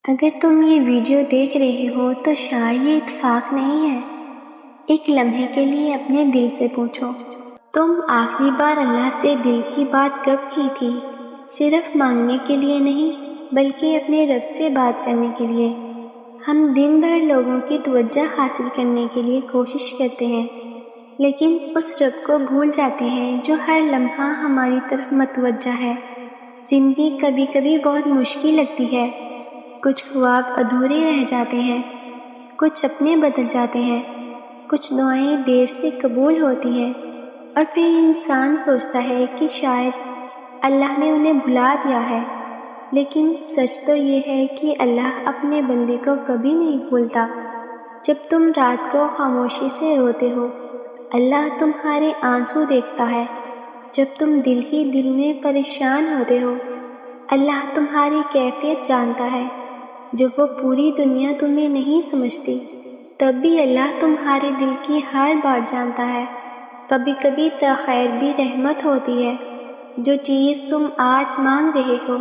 اگر تم یہ ویڈیو دیکھ رہے ہو تو شاید یہ اتفاق نہیں ہے۔ ایک لمحے کے لیے اپنے دل سے پوچھو، تم آخری بار اللہ سے دل کی بات کب کی تھی؟ صرف مانگنے کے لیے نہیں بلکہ اپنے رب سے بات کرنے کے لیے۔ ہم دن بھر لوگوں کی توجہ حاصل کرنے کے لیے کوشش کرتے ہیں، لیکن اس رب کو بھول جاتے ہیں جو ہر لمحہ ہماری طرف متوجہ ہے۔ زندگی کبھی کبھی بہت مشکل لگتی ہے، کچھ خواب ادھورے رہ جاتے ہیں، کچھ اپنے بدل جاتے ہیں، کچھ دعائیں دیر سے قبول ہوتی ہیں، اور پھر انسان سوچتا ہے کہ شاید اللہ نے انہیں بھلا دیا ہے۔ لیکن سچ تو یہ ہے کہ اللہ اپنے بندے کو کبھی نہیں بھولتا۔ جب تم رات کو خاموشی سے روتے ہو، اللہ تمہارے آنسو دیکھتا ہے۔ جب تم دل ہی دل میں پریشان ہوتے ہو، اللہ تمہاری کیفیت جانتا ہے۔ جب وہ پوری دنیا تمہیں نہیں سمجھتی، تب بھی اللہ تمہارے دل کی ہر بات جانتا ہے۔ کبھی کبھی تاخیر بھی رحمت ہوتی ہے۔ جو چیز تم آج مانگ رہے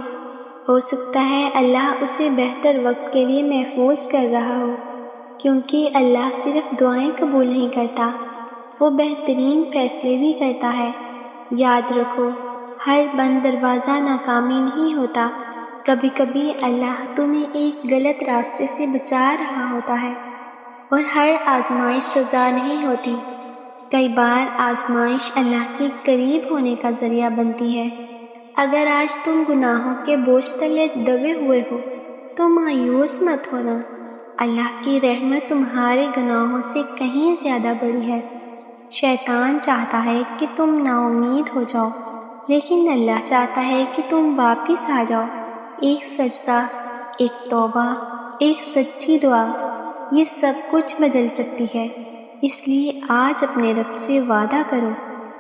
ہو سکتا ہے اللہ اسے بہتر وقت کے لیے محفوظ کر رہا ہو، کیونکہ اللہ صرف دعائیں قبول نہیں کرتا، وہ بہترین فیصلے بھی کرتا ہے۔ یاد رکھو، ہر بند دروازہ ناکامی نہیں ہوتا، کبھی کبھی اللہ تمہیں ایک غلط راستے سے بچا رہا ہوتا ہے، اور ہر آزمائش سزا نہیں ہوتی۔ کئی بار آزمائش اللہ کے قریب ہونے کا ذریعہ بنتی ہے۔ اگر آج تم گناہوں کے بوجھ تلے دبے ہوئے ہو تو مایوس مت ہونا، اللہ کی رحمت تمہارے گناہوں سے کہیں زیادہ بڑی ہے۔ شیطان چاہتا ہے کہ تم نا امید ہو جاؤ، لیکن اللہ چاہتا ہے کہ تم واپس آ جاؤ۔ ایک سجدہ، ایک توبہ، ایک سچی دعا، یہ سب کچھ بدل سکتی ہے۔ اس لیے آج اپنے رب سے وعدہ کرو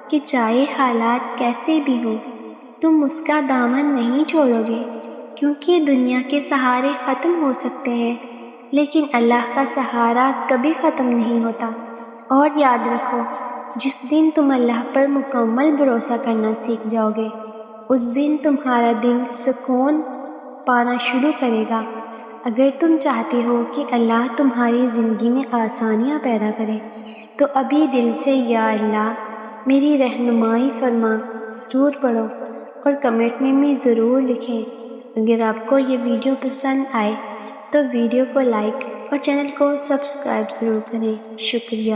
کہ چاہے حالات کیسے بھی ہوں، تم اس کا دامن نہیں چھوڑو گے، کیونکہ دنیا کے سہارے ختم ہو سکتے ہیں، لیکن اللہ کا سہارا کبھی ختم نہیں ہوتا۔ اور یاد رکھو، جس دن تم اللہ پر مکمل بھروسہ کرنا سیکھ جاؤ گے، اس دن تمہارا دل سکون پانا شروع کرے گا۔ اگر تم چاہتے ہو کہ اللہ تمہاری زندگی میں آسانیاں پیدا کرے، تو ابھی دل سے یا اللہ میری رہنمائی فرما ضرور پڑھو، اور کمنٹ میں ضرور لکھیں۔ اگر آپ کو یہ ویڈیو پسند آئے تو ویڈیو کو لائک اور چینل کو سبسکرائب ضرور کریں۔ شکریہ۔